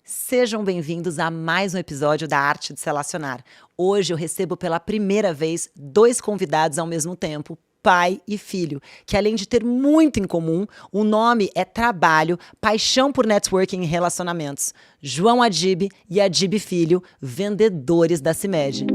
Sejam bem-vindos a mais um episódio da Arte de Se Relacionar. Hoje eu recebo pela primeira vez 2 convidados ao mesmo tempo, pai e filho, que além de ter muito em comum, o nome é trabalho, paixão por networking e relacionamentos. João Adib e Adib Filho, vendedores da CIMED.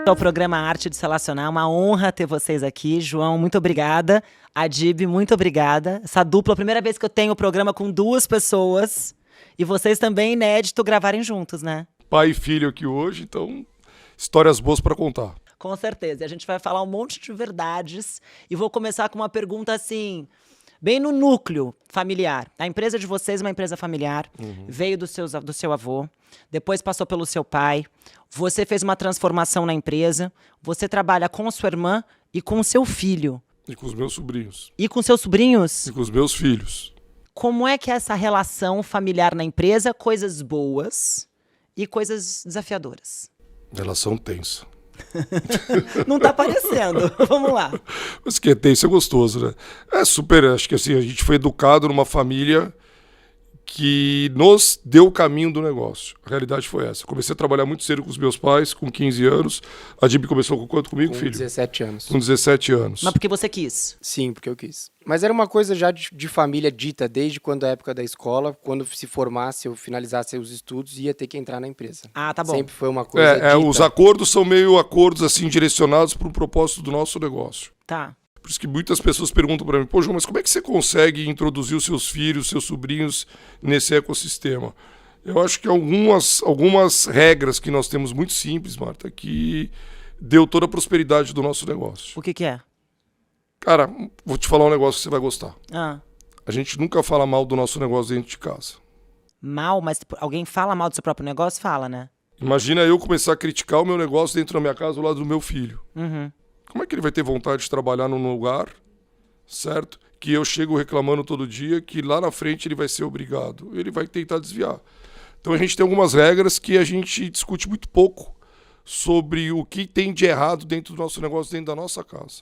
Ao programa Arte de Se Relacionar, uma honra ter vocês aqui. João, muito obrigada. Adib, muito obrigada. Essa dupla, a primeira vez que eu tenho o programa com 2 pessoas. E vocês também, inédito, gravarem juntos, né? Pai e filho aqui hoje, então, histórias boas para contar. Com certeza. E a gente vai falar um monte de verdades. E vou começar com uma pergunta assim, bem no núcleo familiar. A empresa de vocês é uma empresa familiar, veio do seu avô, depois passou pelo seu pai. Você fez uma transformação na empresa, você trabalha com a sua irmã e com o seu filho. E com os meus sobrinhos. E com seus sobrinhos? E com os meus filhos. Como é que é essa relação familiar na empresa? Coisas boas e coisas desafiadoras. Relação tensa. Não tá aparecendo. Vamos lá. Mas que é tenso, é gostoso, né? É super, acho que assim, a gente foi educado numa família que nos deu o caminho do negócio. A realidade foi essa. Comecei a trabalhar muito cedo com os meus pais, com 15 anos. A Dib começou com quanto comigo, filho? Com 17 anos. Com 17 anos. Mas porque você quis? Sim, porque eu quis. Mas era uma coisa já de família dita, desde quando a época da escola, quando se formasse, eu finalizasse os estudos, ia ter que entrar na empresa. Ah, tá bom. Sempre foi uma coisa dita. Os acordos são meio acordos assim direcionados para o propósito do nosso negócio. Tá. Por isso que muitas pessoas perguntam para mim, pô, João, mas como é que você consegue introduzir os seus filhos, seus sobrinhos nesse ecossistema? Eu acho que algumas regras que nós temos muito simples, Marta, que deu toda a prosperidade do nosso negócio. O que é? Cara, vou te falar um negócio que você vai gostar. Ah. A gente nunca fala mal do nosso negócio dentro de casa. Mal? Mas alguém fala mal do seu próprio negócio? Fala, né? Imagina eu começar a criticar o meu negócio dentro da minha casa do lado do meu filho. Uhum. Como é que ele vai ter vontade de trabalhar num lugar, certo? Que eu chego reclamando todo dia, que lá na frente ele vai ser obrigado. Ele vai tentar desviar. Então a gente tem algumas regras que a gente discute muito pouco sobre o que tem de errado dentro do nosso negócio, dentro da nossa casa.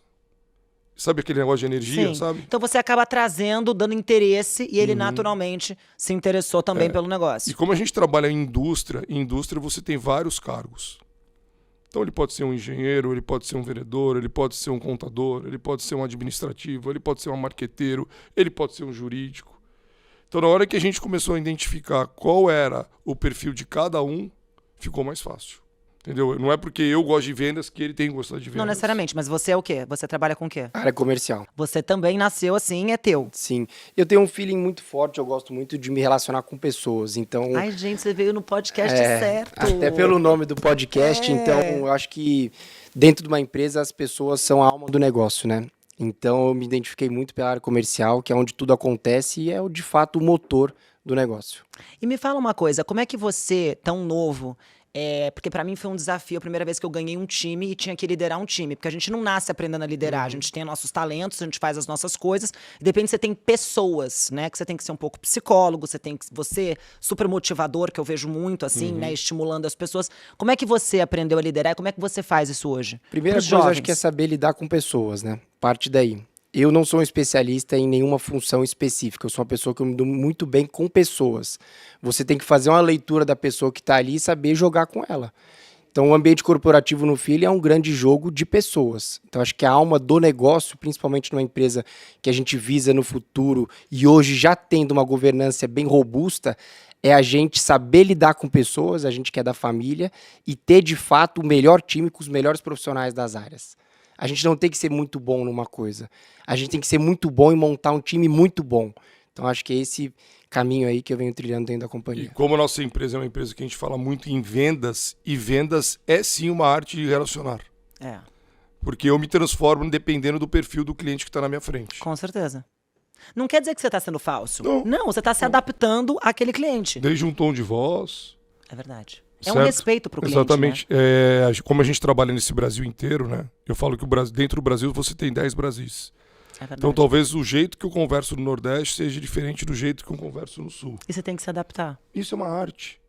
Sabe aquele negócio de energia, Sim. sabe? Então você acaba trazendo, dando interesse, e ele naturalmente se interessou também pelo negócio. E como a gente trabalha em indústria você tem vários cargos. Então ele pode ser um engenheiro, ele pode ser um vendedor, ele pode ser um contador, ele pode ser um administrativo, ele pode ser um marqueteiro, ele pode ser um jurídico. Então na hora que a gente começou a identificar qual era o perfil de cada um, ficou mais fácil. Entendeu? Não é porque eu gosto de vendas que ele tem que gostar de vendas. Não necessariamente, mas você é o quê? Você trabalha com o quê? Área comercial. Você também nasceu assim, é teu. Sim. Eu tenho um feeling muito forte, eu gosto muito de me relacionar com pessoas, então... Ai, gente, você veio no podcast certo. Até pelo nome do podcast, então eu acho que dentro de uma empresa as pessoas são a alma do negócio, né? Então eu me identifiquei muito pela área comercial, que é onde tudo acontece e é de fato o motor do negócio. E me fala uma coisa, como é que você, tão novo... porque pra mim foi um desafio a primeira vez que eu ganhei um time e tinha que liderar um time, porque a gente não nasce aprendendo a liderar, a gente tem nossos talentos, a gente faz as nossas coisas, e de repente você tem pessoas, né, que você tem que ser um pouco psicólogo, você super motivador, que eu vejo muito assim, né, estimulando as pessoas. Como é que você aprendeu a liderar e como é que você faz isso hoje? Primeira coisa, eu acho que é saber lidar com pessoas, né? Parte daí. Eu não sou um especialista em nenhuma função específica, eu sou uma pessoa que eu me dou muito bem com pessoas. Você tem que fazer uma leitura da pessoa que está ali e saber jogar com ela. Então o ambiente corporativo no Filho é um grande jogo de pessoas. Então acho que a alma do negócio, principalmente numa empresa que a gente visa no futuro e hoje já tendo uma governança bem robusta, é a gente saber lidar com pessoas, a gente que é da família, e ter de fato o melhor time com os melhores profissionais das áreas. A gente não tem que ser muito bom numa coisa. A gente tem que ser muito bom e montar um time muito bom. Então, acho que é esse caminho aí que eu venho trilhando dentro da companhia. E como a nossa empresa é uma empresa que a gente fala muito em vendas, e vendas é sim uma arte de relacionar. Porque eu me transformo dependendo do perfil do cliente que está na minha frente. Com certeza. Não quer dizer que você está sendo falso. Não. Não, você está se adaptando àquele cliente. Desde um tom de voz. É verdade. Certo? É um respeito pro cliente, Exatamente. né? Como a gente trabalha nesse Brasil inteiro, né? Eu falo que dentro do Brasil você tem 10 Brasis. É verdade. Então talvez o jeito que eu converso no Nordeste seja diferente do jeito que eu converso no Sul. E você tem que se adaptar. Isso é uma arte.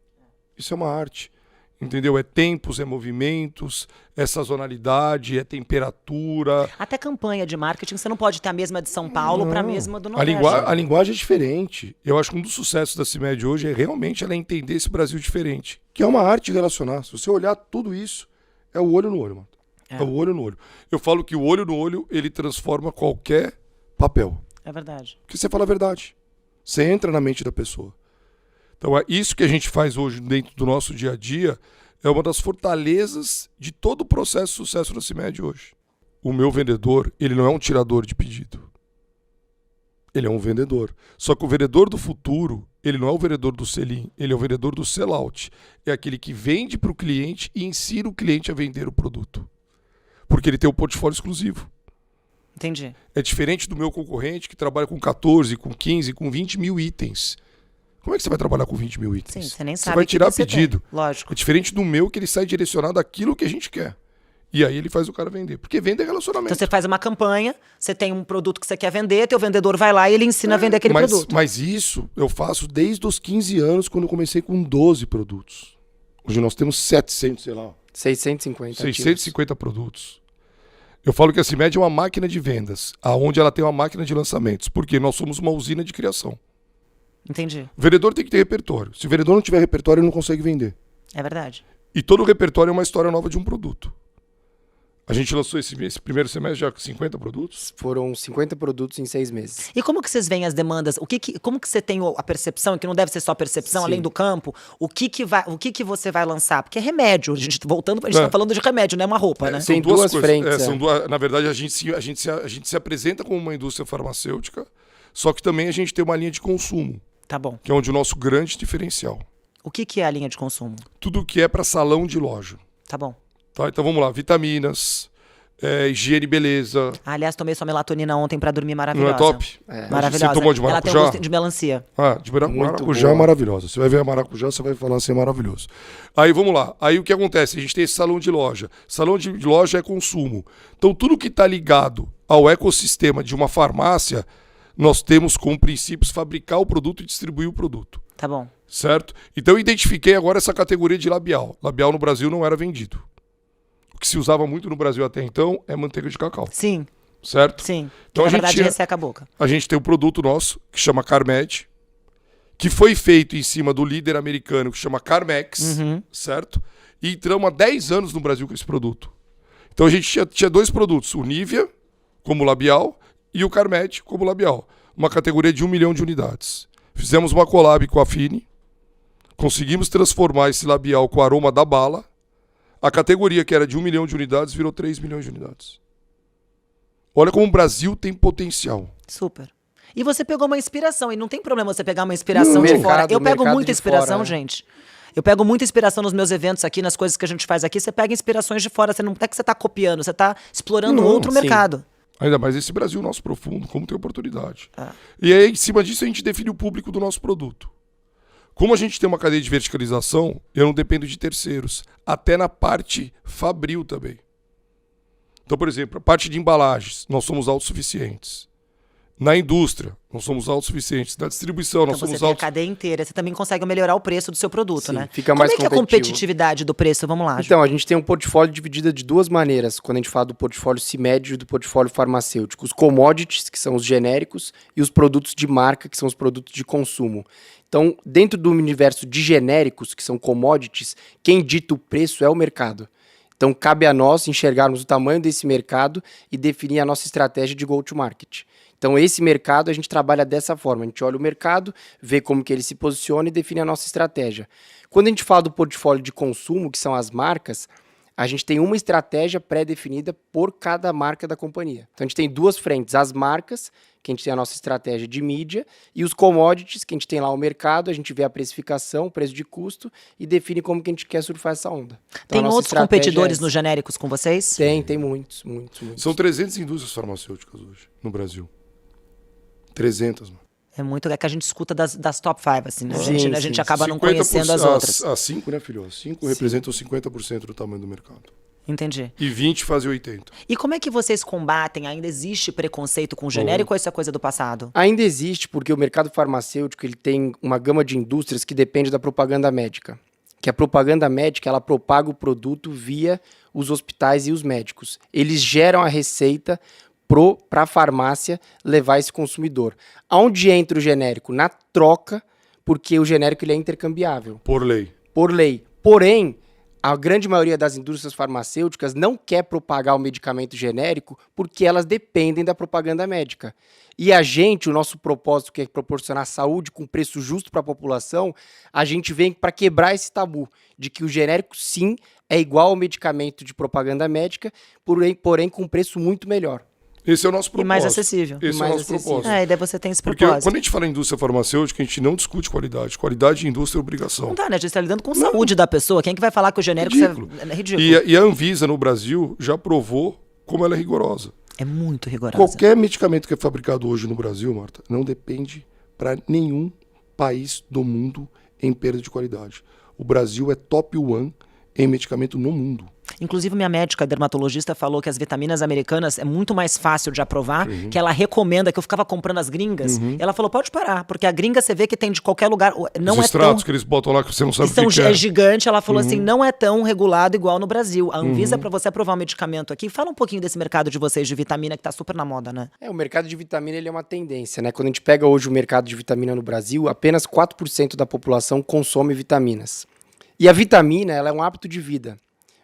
Isso é uma arte. Entendeu? É tempos, é movimentos, é sazonalidade, é temperatura. Até campanha de marketing, você não pode ter a mesma de São Paulo para a mesma do A, Nordeste. a linguagem é diferente. Eu acho que um dos sucessos da CIMED hoje é realmente ela entender esse Brasil diferente. Que é uma arte de relacionar. Se você olhar tudo isso, é o olho no olho, mano. É o olho no olho. Eu falo que o olho no olho, ele transforma qualquer papel. É verdade. Porque você fala a verdade. Você entra na mente da pessoa. Então, é isso que a gente faz hoje dentro do nosso dia a dia, é uma das fortalezas de todo o processo de sucesso da CIMED hoje. O meu vendedor, ele não é um tirador de pedido. Ele é um vendedor. Só que o vendedor do futuro, ele não é o vendedor do sell-in, ele é o vendedor do sell-out. É aquele que vende para o cliente e ensina o cliente a vender o produto. Porque ele tem um portfólio exclusivo. Entendi. É diferente do meu concorrente que trabalha com 14, com 15, com 20 mil itens. Como é que você vai trabalhar com 20 mil itens? Sim, você nem sabe Você vai o que tirar que você pedido. tem. Lógico. É diferente do meu que ele sai direcionado àquilo que a gente quer. E aí ele faz o cara vender. Porque venda é relacionamento. Então você faz uma campanha, você tem um produto que você quer vender, teu vendedor vai lá e ele ensina a vender aquele produto. Mas isso eu faço desde os 15 anos, quando eu comecei com 12 produtos. Hoje nós temos 700, sei lá, 650 ativos. 650 produtos. Eu falo que a CIMED é uma máquina de vendas, aonde ela tem uma máquina de lançamentos. Porque nós somos uma usina de criação. Entendi. O vendedor tem que ter repertório. Se o vendedor não tiver repertório, ele não consegue vender. É verdade. E todo o repertório é uma história nova de um produto. A gente lançou esse primeiro semestre já com 50 produtos. Foram 50 produtos em 6 meses. E como que vocês veem as demandas? Como que você tem a percepção, que não deve ser só percepção, Sim. além do campo, o que você vai lançar? Porque é remédio. A gente tá falando de remédio, não é uma roupa, né? Tem São duas duas coisas. frentes, São duas, na verdade, a gente se apresenta como uma indústria farmacêutica, só que também a gente tem uma linha de consumo, Tá bom. que é onde o nosso grande diferencial. O que é a linha de consumo? Tudo que é para salão de loja. Tá bom. Tá? Então vamos lá, vitaminas, higiene e beleza. Aliás, tomei sua melatonina ontem pra dormir Não maravilhosa. é top? Maravilhosa. Você tomou de Ela tem um maracujá? gosto de melancia. De Muito maracujá é boa. maravilhosa. Você vai ver a maracujá, você vai falar assim, é maravilhoso. Aí vamos lá. Aí o que acontece? A gente tem esse salão de loja. Salão de loja é consumo. Então tudo que está ligado ao ecossistema de uma farmácia, nós temos como princípios fabricar o produto e distribuir o produto. Tá bom. Certo? Então eu identifiquei agora essa categoria de labial. Labial no Brasil não era vendido. O que se usava muito no Brasil até então é manteiga de cacau. Sim, Certo? sim. Então Que, a na gente verdade, tinha- resseca a boca. A gente tem um produto nosso que chama Carmed, que foi feito em cima do líder americano que chama Carmex, certo? E entramos há 10 anos no Brasil com esse produto. Então a gente tinha dois produtos, o Nivea como labial e o Carmed como labial. Uma categoria de 1 milhão de unidades. Fizemos uma collab com a Fini, conseguimos transformar esse labial com o aroma da bala. A categoria que era de 1 milhão de unidades virou 3 milhões de unidades. Olha como o Brasil tem potencial. Super. E você pegou uma inspiração, e não tem problema você pegar uma inspiração de Mercado- fora. Eu pego mercado muita de inspiração, fora, né? gente. Eu pego muita inspiração nos meus eventos aqui, nas coisas que a gente faz aqui. Você pega inspirações de fora. Você não é que você tá copiando, você tá explorando outro sim. mercado. Ainda mais esse Brasil nosso profundo, como tem oportunidade. E aí, em cima disso, a gente define o público do nosso produto. Como a gente tem uma cadeia de verticalização, eu não dependo de terceiros. Até na parte fabril também. Então, por exemplo, a parte de embalagens, nós somos autossuficientes. Na indústria, nós somos autossuficientes. Na distribuição, nós Então você somos tem a autos... cadeia inteira. Você também consegue melhorar o preço do seu produto, Sim, né? fica Como mais é que é a competitivo. competitividade do preço? Vamos lá, Ju. Então, a gente tem um portfólio dividido de duas maneiras, quando a gente fala do portfólio CIMED e do portfólio farmacêutico. Os commodities, que são os genéricos, e os produtos de marca, que são os produtos de consumo. Então, dentro do universo de genéricos, que são commodities, quem dita o preço é o mercado. Então, cabe a nós enxergarmos o tamanho desse mercado e definir a nossa estratégia de go-to-market. Então, esse mercado, a gente trabalha dessa forma. A gente olha o mercado, vê como que ele se posiciona e define a nossa estratégia. Quando a gente fala do portfólio de consumo, que são as marcas, a gente tem uma estratégia pré-definida por cada marca da companhia. Então, a gente tem duas frentes. As marcas, que a gente tem a nossa estratégia de mídia, e os commodities, que a gente tem lá o mercado, a gente vê a precificação, o preço de custo e define como que a gente quer surfar essa onda. Então, a Tem nossa outros estratégia competidores é essa. nos genéricos com vocês? Tem muitos. São 300 indústrias farmacêuticas hoje, no Brasil. 300, mano. É muito que a gente escuta das top 5, assim, né? Sim, A gente sim. acaba não conhecendo as outras. As 5, né, filho? As 5 representam 50% do tamanho do mercado. Entendi. E 20 fazem 80%. E como é que vocês combatem? Ainda existe preconceito com o genérico ou isso é coisa do passado? Ainda existe, porque o mercado farmacêutico ele tem uma gama de indústrias que depende da propaganda médica. que a propaganda médica ela propaga o produto via os hospitais e os médicos. Eles geram a receita para a farmácia levar esse consumidor. Aonde entra o genérico? Na troca, porque o genérico ele é intercambiável. Por lei. Por lei. Porém, a grande maioria das indústrias farmacêuticas não quer propagar o medicamento genérico porque elas dependem da propaganda médica. E a gente, o nosso propósito, que é proporcionar saúde com preço justo para a população, a gente vem para quebrar esse tabu de que o genérico, sim, é igual ao medicamento de propaganda médica, porém com um preço muito melhor. Esse é o nosso propósito. E mais acessível. Esse mais é o nosso acessível. propósito. E daí você tem esse Porque propósito. quando a gente fala em indústria farmacêutica, a gente não discute qualidade. Qualidade de indústria é obrigação. Não dá, né? A gente está lidando com saúde da pessoa. Quem é que vai falar que o genérico Ridículo. É ridículo? E a Anvisa, no Brasil, já provou como ela é rigorosa. É muito rigorosa. Qualquer medicamento que é fabricado hoje no Brasil, Marta, não depende para nenhum país do mundo em perda de qualidade. O Brasil é top one em medicamento no mundo. Inclusive, minha médica dermatologista falou que as vitaminas americanas é muito mais fácil de aprovar, que ela recomenda, que eu ficava comprando as gringas. Ela falou, pode parar, porque a gringa você vê que tem de qualquer lugar. Não Os é extratos tão... que eles botam lá que você não sabe São o que é. gigante, ela falou assim, não é tão regulado igual no Brasil. A Anvisa, para você aprovar um medicamento aqui, fala um pouquinho desse mercado de vocês de vitamina, que tá super na moda, né? O mercado de vitamina ele é uma tendência, né? Quando a gente pega hoje o mercado de vitamina no Brasil, apenas 4% da população consome vitaminas. E a vitamina, ela é um hábito de vida.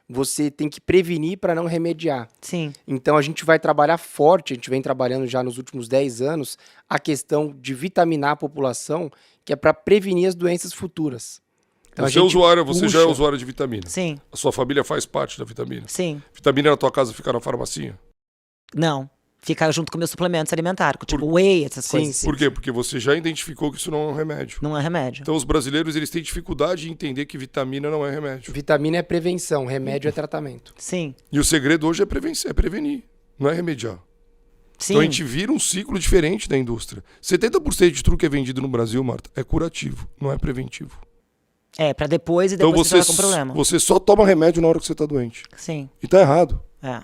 Você tem que prevenir para não remediar. Sim. Então a gente vai trabalhar forte, a gente vem trabalhando já nos últimos 10 anos, a questão de vitaminar a população, que é para prevenir as doenças futuras. Então, Você já é usuário de vitamina. Sim. A sua família faz parte da vitamina. Sim. Vitamina na tua casa fica na farmacinha. Não. Fica junto com meus suplementos alimentares, tipo whey, essas Sim, coisas. sim. Por quê? Porque você já identificou que isso não é um remédio. Não é remédio. Então os brasileiros eles têm dificuldade em entender que vitamina não é remédio. Vitamina é prevenção, remédio é tratamento. Sim. E o segredo hoje é prevenir, não é remediar. Sim. Então a gente vira um ciclo diferente da indústria. 70% de tudo que é vendido no Brasil, Marta, é curativo, não é preventivo. É, pra depois e Então depois você fica com problema. você só toma remédio na hora que você está doente. Sim. E tá errado. É.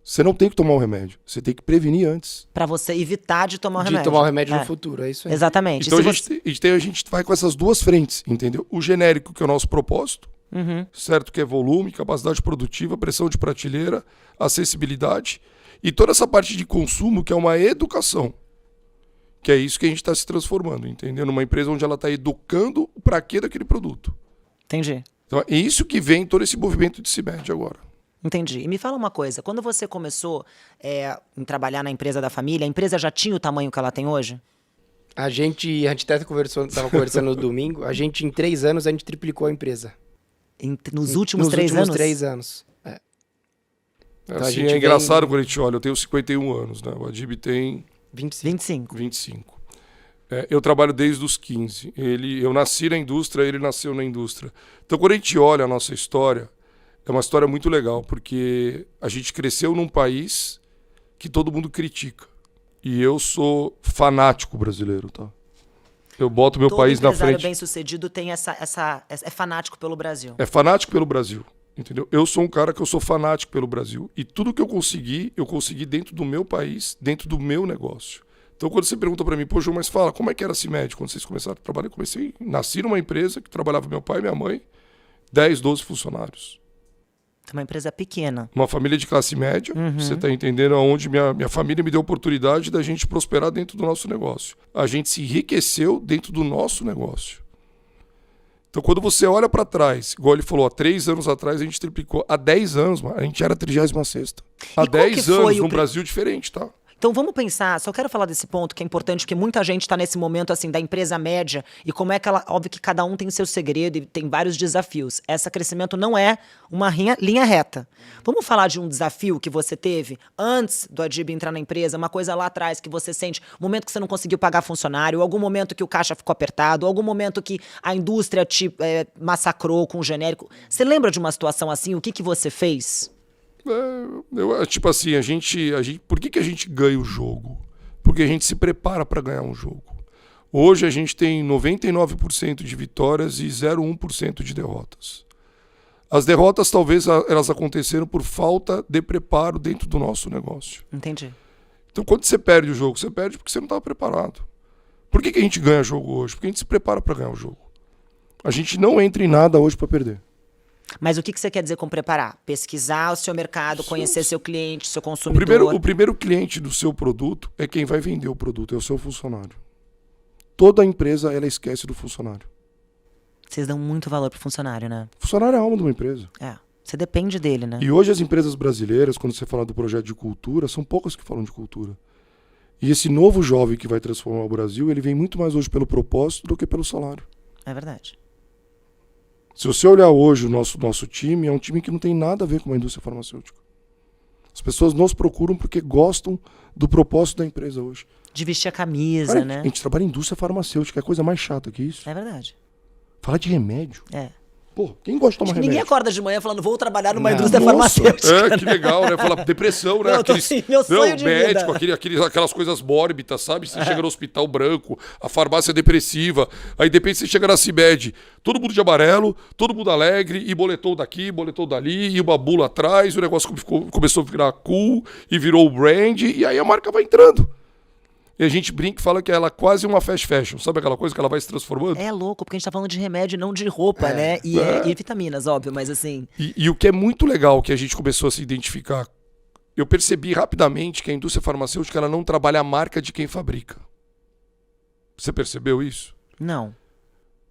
Você não tem que tomar o remédio, você tem que prevenir antes. Pra você evitar de tomar o De remédio. tomar o remédio É. no futuro, é isso aí. Exatamente. Então Se a gente vai com essas duas frentes, entendeu? O genérico, que é o nosso propósito, Uhum. certo? Que é volume, capacidade produtiva, pressão de prateleira, acessibilidade. E toda essa parte de consumo, que é uma educação. Que é isso que a gente está se transformando, entendeu? Numa empresa onde ela está educando o pra quê daquele produto. Entendi. Então é isso que vem todo esse movimento de CIMED agora. Entendi. E me fala uma coisa, quando você começou em trabalhar na empresa da família, a empresa já tinha o tamanho que ela tem hoje? A gente até estava conversando no domingo, em 3 anos a gente triplicou a empresa. Nos últimos 3 anos? Nos 3 anos. Então, a Assim, gente é engraçado vem- quando a gente olha, eu tenho 51 anos, né? O Adib tem 25. 25. 25. Eu trabalho desde os 15. Eu nasci na indústria, ele nasceu na indústria. Então, quando a gente olha a nossa história, é uma história muito legal, porque a gente cresceu num país que todo mundo critica. E eu sou fanático brasileiro, tá? Eu boto meu Todo país na empresário frente. bem-sucedido tem é fanático pelo Brasil. É fanático pelo Brasil, entendeu? Eu sou um cara que eu sou fanático pelo Brasil. E tudo que eu consegui dentro do meu país, dentro do meu negócio. Então, quando você pergunta pra mim, pô, João, mas fala, como é que era a CIMED quando vocês começaram a trabalhar? Nasci numa empresa que trabalhava meu pai e minha mãe, 10, 12 funcionários. É uma empresa pequena. Uma família de classe média, você tá entendendo aonde minha família me deu a oportunidade da gente prosperar dentro do nosso negócio. A gente se enriqueceu dentro do nosso negócio. Então, quando você olha pra trás, igual ele falou, há 3 anos atrás a gente triplicou. Há 10 anos, mano, a gente era a 36ª. Há E qual que 10 foi anos, o num pri- Brasil diferente, tá? Então vamos pensar, só quero falar desse ponto que é importante, porque muita gente está nesse momento assim da empresa média e como é que ela, óbvio que cada um tem seu segredo e tem vários desafios. Esse crescimento não é uma linha reta. Vamos falar de um desafio que você teve antes do Adib entrar na empresa, uma coisa lá atrás que você sente, um momento que você não conseguiu pagar funcionário, algum momento que o caixa ficou apertado, algum momento que a indústria te massacrou com o genérico. Você lembra de uma situação assim? O que você fez? Tipo assim, por que a gente ganha o jogo? Porque a gente se prepara para ganhar um jogo. Hoje a gente tem 99% de vitórias e 0,1% de derrotas. As derrotas talvez elas aconteceram por falta de preparo dentro do nosso negócio. Entendi. Então quando você perde o jogo, você perde porque você não estava preparado. Por que a gente ganha jogo hoje? Porque a gente se prepara para ganhar o jogo. A gente não entra em nada hoje para perder. Mas o que você quer dizer com preparar? Pesquisar o seu mercado, conhecer seu cliente, seu consumidor. O primeiro cliente do seu produto é quem vai vender o produto, é o seu funcionário. Toda empresa, ela esquece do funcionário. Vocês dão muito valor pro funcionário, né? O funcionário é a alma de uma empresa. É. Você depende dele, né? E hoje as empresas brasileiras, quando você fala do projeto de cultura, são poucas que falam de cultura. E esse novo jovem que vai transformar o Brasil, ele vem muito mais hoje pelo propósito do que pelo salário. É verdade. Se você olhar hoje o nosso time, é um time que não tem nada a ver com a indústria farmacêutica. As pessoas nos procuram porque gostam do propósito da empresa hoje. De vestir a camisa, Cara, né? a gente trabalha em indústria farmacêutica, é coisa mais chata que isso. É verdade. Falar de remédio. É. Pô, quem gosta de tomar Acho que remédio? ninguém acorda de manhã falando, vou trabalhar numa Não. indústria Nossa, farmacêutica. que legal, né? Falar depressão, né? Não, eu tô assim, meu sonho de médico, vida. aquelas coisas mórbidas, sabe? Você chega no hospital branco, a farmácia é depressiva, aí de repente você chega na CIMED, todo mundo de amarelo, todo mundo alegre, e boletou daqui, boletou dali, e uma bula atrás, o negócio começou a virar cool, e virou o brand, e aí a marca vai entrando. E a gente brinca e fala que ela é quase uma fast fashion. Sabe aquela coisa que ela vai se transformando? É louco, porque a gente tá falando de remédio, não de roupa, né? E vitaminas, óbvio, mas assim... E o que é muito legal que a gente começou a se identificar, eu percebi rapidamente que a indústria farmacêutica ela não trabalha a marca de quem fabrica. Você percebeu isso? Não.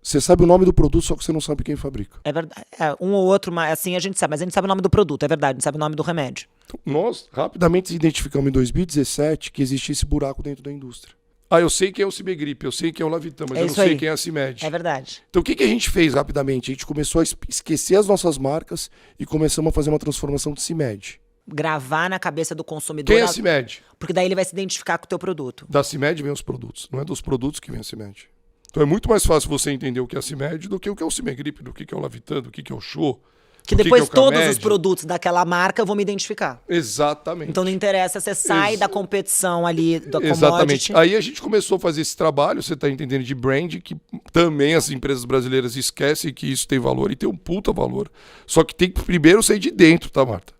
Você sabe o nome do produto, só que você não sabe quem fabrica. É verdade. É, um ou outro, mas assim a gente sabe. Mas a gente sabe o nome do produto, é verdade. A gente sabe o nome do remédio. Então, nós rapidamente identificamos em 2017 que existia esse buraco dentro da indústria. Ah, eu sei quem é o Cimegripe, eu sei quem é o Lavitam, mas É eu não isso sei aí. quem é a CIMED. É verdade. Então o que a gente fez rapidamente? A gente começou a esquecer as nossas marcas e começamos a fazer uma transformação de CIMED. Gravar na cabeça do consumidor. Quem é a CIMED? Porque daí ele vai se identificar com o teu produto. Da CIMED vem os produtos, não é dos produtos que vem a CIMED. Então é muito mais fácil você entender o que é a CIMED do que o é o Cimegripe, do que é o Lavitam, do que é o Show. Que do depois é o todos os Camed. produtos daquela marca eu vou me identificar. Exatamente. Então não interessa, você sai da competição ali, da Exatamente. commodity. Aí a gente começou a fazer esse trabalho, você está entendendo, de brand, que também as empresas brasileiras esquecem que isso tem valor e tem um puta valor. Só que tem que primeiro sair de dentro, tá, Marta?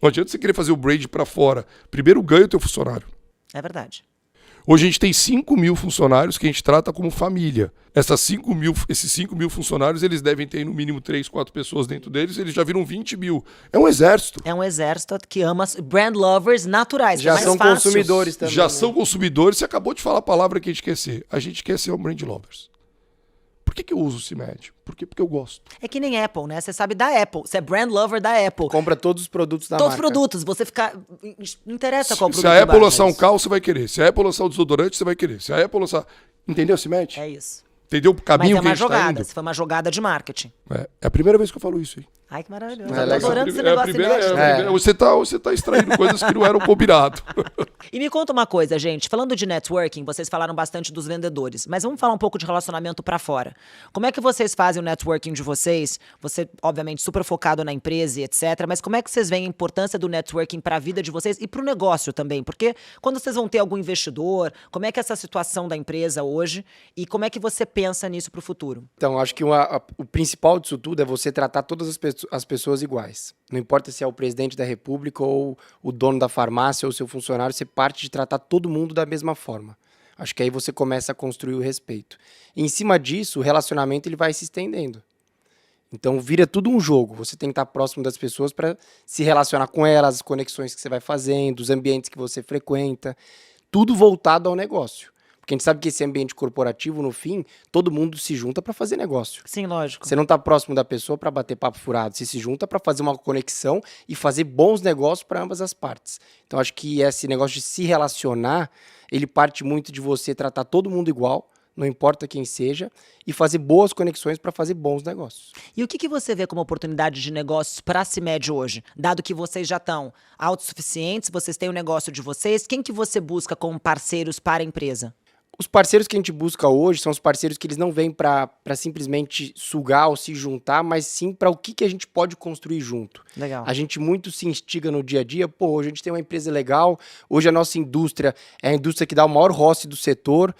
Não adianta você querer fazer o brand para fora. Primeiro ganha o teu funcionário. É verdade. Hoje a gente tem 5 mil funcionários que a gente trata como família. Esses 5 mil funcionários, eles devem ter no mínimo 3, 4 pessoas dentro deles, eles já viram 20 mil. É um exército. É um exército que ama brand lovers naturais. Já mais são fácil. consumidores também. Já né? são consumidores. Você acabou de falar a palavra que a gente quer ser. A gente quer ser um brand lovers. Por que eu uso o CIMED? Porque eu gosto. É que nem Apple, né? Você sabe da Apple. Você é brand lover da Apple. Compra todos os produtos da Todos os marca. produtos. Você fica... Não interessa qual Se produto a Apple embaixo. lançar um carro, você vai querer. Se a Apple lançar um desodorante, você vai querer. Se a Apple lançar... Entendeu, CIMED? É isso. Entendeu o Mas caminho é que a uma gente tá jogada. indo? Se foi uma jogada de marketing. É a primeira vez que eu falo isso, hein? Ai, que maravilhoso. É Eu tô legal. adorando esse É a negócio primeira, inédito. Você tá extraindo coisas que não eram combinado. E me conta uma coisa, gente. Falando de networking, vocês falaram bastante dos vendedores. Mas vamos falar um pouco de relacionamento pra fora. Como é que vocês fazem o networking de vocês? Você, obviamente, super focado na empresa e etc. Mas como é que vocês veem a importância do networking pra vida de vocês e pro negócio também? Porque quando vocês vão ter algum investidor, como é que é essa situação da empresa hoje? E como é que você pensa nisso pro futuro? Então, acho que o principal disso tudo é você tratar todas as pessoas iguais. Não importa se é o presidente da república ou o dono da farmácia ou seu funcionário, você parte de tratar todo mundo da mesma forma. Acho que aí você começa a construir o respeito. E em cima disso, o relacionamento ele vai se estendendo. Então, vira tudo um jogo. Você tem que estar próximo das pessoas para se relacionar com elas, as conexões que você vai fazendo, os ambientes que você frequenta, tudo voltado ao negócio. Porque a gente sabe que esse ambiente corporativo, no fim, todo mundo se junta para fazer negócio. Sim, lógico. Você não está próximo da pessoa para bater papo furado. Você se junta para fazer uma conexão e fazer bons negócios para ambas as partes. Então, acho que esse negócio de se relacionar, ele parte muito de você tratar todo mundo igual, não importa quem seja, e fazer boas conexões para fazer bons negócios. E o que você vê como oportunidade de negócios para a CIMED hoje? Dado que vocês já estão autossuficientes, vocês têm o negócio de vocês, quem que você busca como parceiros para a empresa? Os parceiros que a gente busca hoje são os parceiros que eles não vêm para simplesmente sugar ou se juntar, mas sim para o que a gente pode construir junto. Legal. A gente muito se instiga no dia a dia, pô, hoje a gente tem uma empresa legal, hoje a nossa indústria é a indústria que dá o maior ROCE do setor.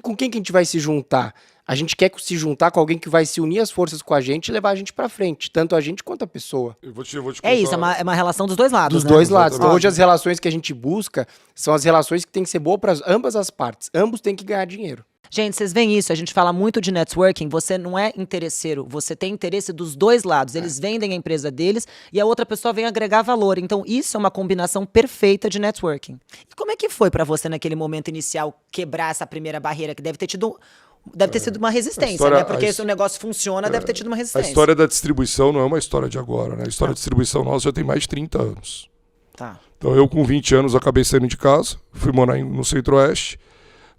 Com quem que a gente vai se juntar? A gente quer se juntar com alguém que vai se unir as forças com a gente e levar a gente para frente, tanto a gente quanto a pessoa. Eu vou te contar. É isso, é uma relação dos dois lados, Dos né? dois lados. Então, Óbvio. hoje as relações que a gente busca são as relações que têm que ser boas para ambas as partes. Ambos têm que ganhar dinheiro. Gente, vocês veem isso, a gente fala muito de networking, você não é interesseiro, você tem interesse dos dois lados. Eles vendem a empresa deles e a outra pessoa vem agregar valor. Então, isso é uma combinação perfeita de networking. E como é que foi pra você, naquele momento inicial, quebrar essa primeira barreira, que deve ter sido uma resistência, né? Porque se o negócio funciona, deve ter tido uma A resistência. história da distribuição não é uma história de agora, né? A história da distribuição nossa já tem mais de 30 anos. Tá. Então eu com 20 anos acabei saindo de casa, fui morar no Centro-Oeste.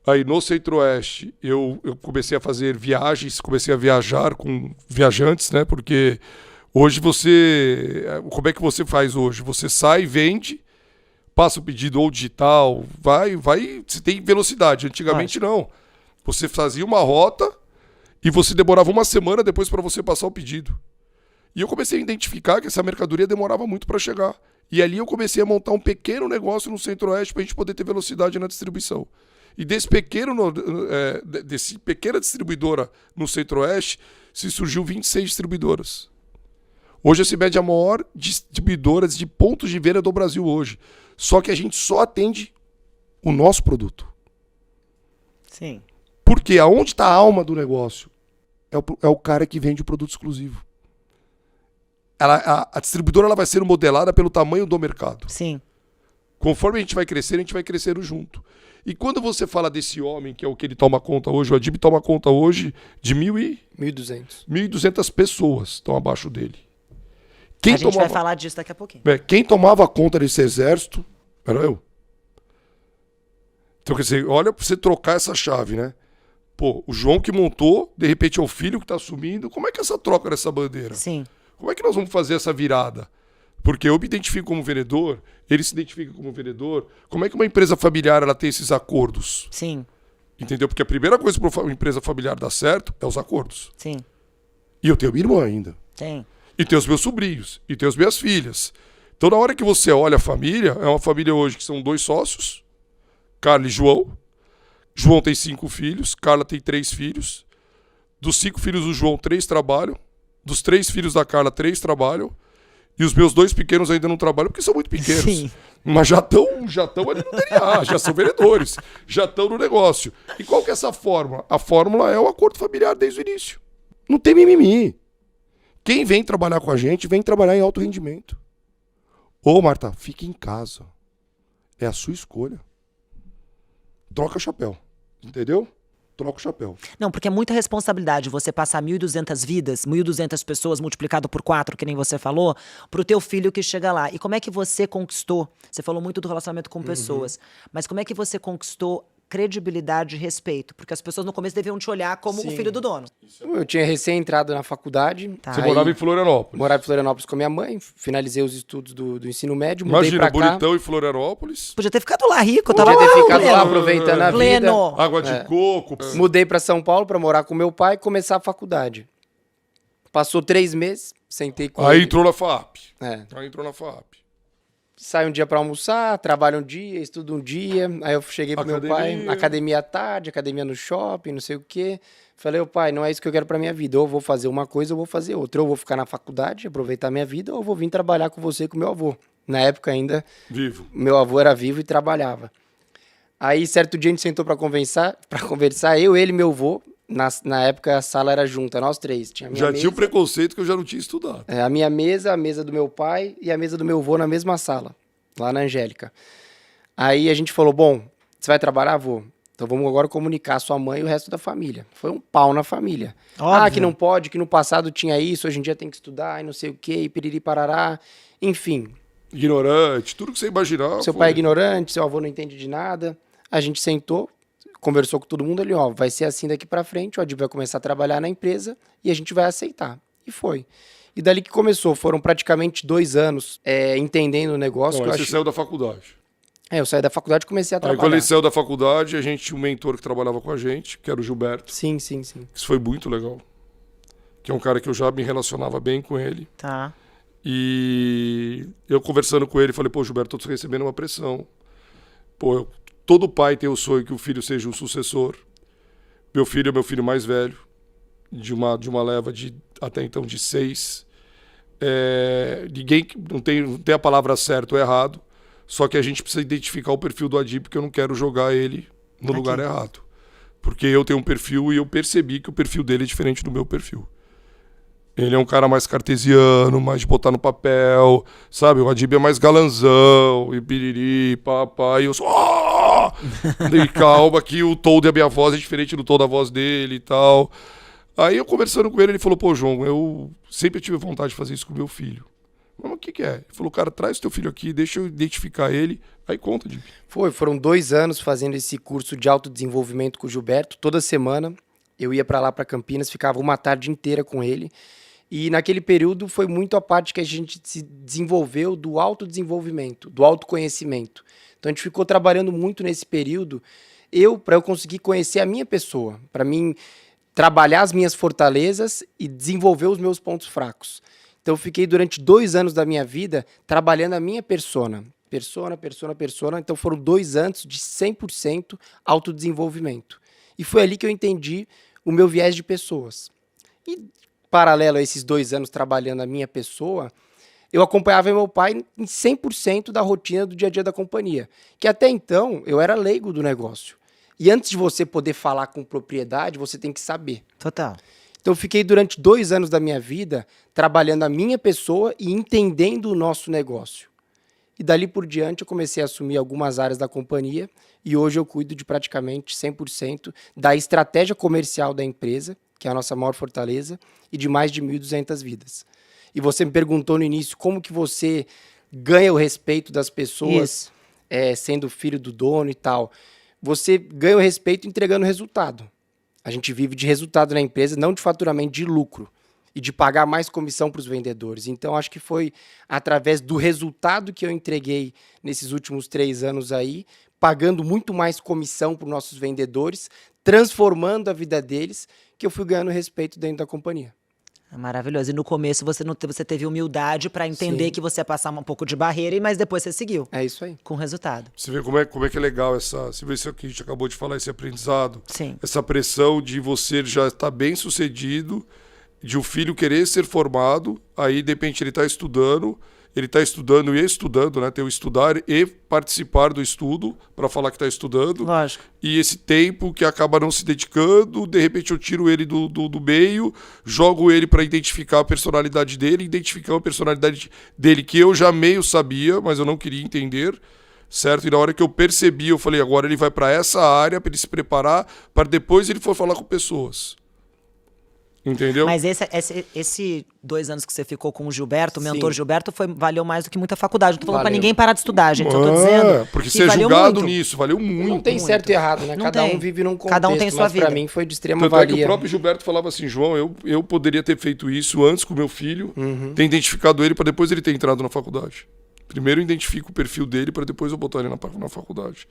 Aí no Centro-Oeste eu comecei a fazer viagens, comecei a viajar com viajantes, né? Porque hoje como é que você faz hoje? Você sai, vende, passa o pedido ou digital, vai, você tem velocidade. Antigamente não. Você fazia uma rota e você demorava uma semana depois para você passar o pedido. E eu comecei a identificar que essa mercadoria demorava muito para chegar. E ali eu comecei a montar um pequeno negócio no Centro-Oeste para a gente poder ter velocidade na distribuição. E desse pequena distribuidora no Centro-Oeste, se surgiu 26 distribuidoras. Hoje a CIMED é a maior distribuidora de pontos de venda do Brasil hoje. Só que a gente só atende o nosso produto. Sim. Porque aonde está a alma do negócio? É o cara que vende o produto exclusivo. A distribuidora ela vai ser modelada pelo tamanho do mercado. Sim. Conforme a gente vai crescendo junto. E quando você fala desse homem, que é o que ele toma conta hoje, o Adib toma conta hoje de 1.200 pessoas estão abaixo dele. A gente vai falar disso daqui a pouquinho. Quem tomava conta desse exército era eu. Então, quer dizer, olha pra você trocar essa chave, né? Pô, o João que montou, de repente é o filho que tá assumindo. Como é que é essa troca dessa bandeira? Sim. Como é que nós vamos fazer essa virada? Porque eu me identifico como vendedor, ele se identifica como vendedor. Como é que uma empresa familiar ela tem esses acordos? Sim. Entendeu? Porque a primeira coisa para uma empresa familiar dar certo é os acordos. Sim. E eu tenho minha irmã ainda. Tem. E tenho os meus sobrinhos. E tenho as minhas filhas. Então, na hora que você olha a família, é uma família hoje que são 2 sócios, Carla e João. João tem 5 filhos, Carla tem 3 filhos. Dos 5 filhos do João, 3 trabalham. Dos 3 filhos da Carla, 3 trabalham. E os meus 2 pequenos ainda não trabalham porque são muito pequenos. Sim. Mas já estão ali no DNA, já são vendedores, já estão no negócio. E qual que é essa fórmula? A fórmula é o acordo familiar desde o início. Não tem mimimi. Quem vem trabalhar com a gente, vem trabalhar em alto rendimento. Ô, Marta, fique em casa. É a sua escolha. Troca chapéu. Entendeu? Troca o chapéu. Não, porque é muita responsabilidade você passar 1.200 vidas, 1.200 pessoas multiplicado por 4, que nem você falou, pro teu filho que chega lá. E como é que você conquistou? Você falou muito do relacionamento com pessoas, mas como é que você conquistou credibilidade e respeito? Porque as pessoas no começo deviam te olhar como o filho do dono. Eu tinha recém entrado na faculdade. Tá. Você morava em Florianópolis. Morava em Florianópolis com a minha mãe, finalizei os estudos do ensino médio, mudei Imagina, pra cá. bonitão em Florianópolis. Podia ter ficado lá rico, tava Podia ter lá, ficado lá pleno. aproveitando a vida. Pleno. Água de coco. Mudei pra São Paulo pra morar com meu pai e começar a faculdade. Passou 3 meses, sentei com Aí ele. entrou na FAP. É. Aí entrou na FAP. Saio um dia pra almoçar, trabalho um dia, estudo um dia. Aí eu cheguei pro meu pai, academia à tarde, academia no shopping, não sei o quê. Falei, ô pai, não é isso que eu quero pra minha vida. Ou eu vou fazer uma coisa, ou eu vou fazer outra. Ou eu vou ficar na faculdade, aproveitar minha vida, ou eu vou vir trabalhar com você e com meu avô. Na época ainda, Vivo. meu avô era vivo e trabalhava. Aí, certo dia, a gente sentou pra conversar, eu, ele e meu avô. Na época, a sala era junta, nós 3. Tinha a minha Já mesa, tinha o preconceito que eu já não tinha estudado. a minha mesa, a mesa do meu pai e a mesa do meu avô na mesma sala, lá na Angélica. Aí a gente falou, bom, você vai trabalhar, avô? Então vamos agora comunicar a sua mãe e o resto da família. Foi um pau na família. Óbvio. Ah, que não pode, que no passado tinha isso, hoje em dia tem que estudar e não sei o quê, e piriri parará. Enfim, Ignorante, tudo que você imaginar. seu pai é ignorante, seu avô não entende de nada. A gente sentou, conversou com todo mundo ali, ó, vai ser assim daqui pra frente, o Adib vai começar a trabalhar na empresa e a gente vai aceitar. E foi. E dali que começou, foram praticamente 2 anos entendendo o negócio. Não, aí você saiu da faculdade. Eu saí da faculdade e comecei a Aí trabalhar. quando ele saiu da faculdade, a gente tinha um mentor que trabalhava com a gente, que era o Gilberto. Sim. Isso foi muito legal. Que é um cara que eu já me relacionava bem com ele. Tá. E eu conversando com ele, falei, pô, Gilberto, tô recebendo uma pressão. Pô, todo pai tem o sonho que o filho seja um sucessor. Meu filho é meu filho mais velho, de uma leva de até então de 6. Ninguém não tem a palavra certo ou errado, só que a gente precisa identificar o perfil do Adib, porque eu não quero jogar ele no lugar errado. Porque eu tenho um perfil e eu percebi que o perfil dele é diferente do meu perfil. Ele é um cara mais cartesiano, mais de botar no papel, sabe? O Adib é mais galanzão, e piriri, papá, e eu sou... E calma que o tom da minha voz é diferente do tom da voz dele e tal. Aí eu conversando com ele, ele falou, pô, João, eu sempre tive vontade de fazer isso com meu filho. Mas o que é? Ele falou, cara, traz teu filho aqui, deixa eu identificar ele. Aí conta, Adib. Foram 2 anos fazendo esse curso de autodesenvolvimento com o Gilberto. Toda semana eu ia para lá, para Campinas, ficava uma tarde inteira com ele. E naquele período foi muito a parte que a gente se desenvolveu do autodesenvolvimento, do autoconhecimento. Então a gente ficou trabalhando muito nesse período, para eu conseguir conhecer a minha pessoa, para mim trabalhar as minhas fortalezas e desenvolver os meus pontos fracos. Então eu fiquei durante 2 anos da minha vida trabalhando a minha persona. Persona. Então foram 2 anos de 100% autodesenvolvimento. E foi ali que eu entendi o meu viés de pessoas. E paralelo a esses 2 anos trabalhando a minha pessoa, eu acompanhava meu pai em 100% da rotina do dia a dia da companhia. Que até então eu era leigo do negócio. E antes de você poder falar com propriedade, você tem que saber. Total. Então eu fiquei durante 2 anos da minha vida trabalhando a minha pessoa e entendendo o nosso negócio. E dali por diante eu comecei a assumir algumas áreas da companhia e hoje eu cuido de praticamente 100% da estratégia comercial da empresa, que é a nossa maior fortaleza, e de mais de 1.200 vidas. E você me perguntou no início como que você ganha o respeito das pessoas, sendo filho do dono e tal. Você ganha o respeito entregando resultado. A gente vive de resultado na empresa, não de faturamento, de lucro. E de pagar mais comissão para os vendedores. Então, acho que foi através do resultado que eu entreguei nesses últimos 3 anos aí, pagando muito mais comissão para os nossos vendedores, transformando a vida deles, que eu fui ganhando respeito dentro da companhia. É maravilhoso. E no começo você teve humildade para entender Sim. que você ia passar um pouco de barreira, mas depois você seguiu. É isso aí. Com resultado. Você vê como é que é legal você vê isso que a gente acabou de falar, esse aprendizado. Sim. Essa pressão de você já estar bem sucedido, de o filho querer ser formado, aí de repente ele está estudando e estudando, né? Tem o estudar e participar do estudo para falar que está estudando. Lógico. E esse tempo que acaba não se dedicando, de repente eu tiro ele do meio, jogo ele para identificar a personalidade dele, identificar a personalidade dele que eu já meio sabia, mas eu não queria entender, certo? E na hora que eu percebi, eu falei, agora ele vai para essa área para ele se preparar, para depois ele for falar com pessoas. Entendeu? Mas esse 2 anos que você ficou com o Gilberto, o mentor Sim. Gilberto, valeu mais do que muita faculdade. Não tô falando pra Valeu. ninguém parar de estudar, gente. Eu tô dizendo. Porque que você é valeu julgado muito. nisso, valeu muito. Não tem muito. certo e errado, né? Não Cada tem. um vive num contexto. Cada um tem sua mas pra vida. mim foi de extrema Tanto é que valia. o próprio Gilberto falava assim, João, eu poderia ter feito isso antes com meu filho, ter identificado ele para depois ele ter entrado na faculdade. Primeiro eu identifico o perfil dele para depois eu botar ele na faculdade.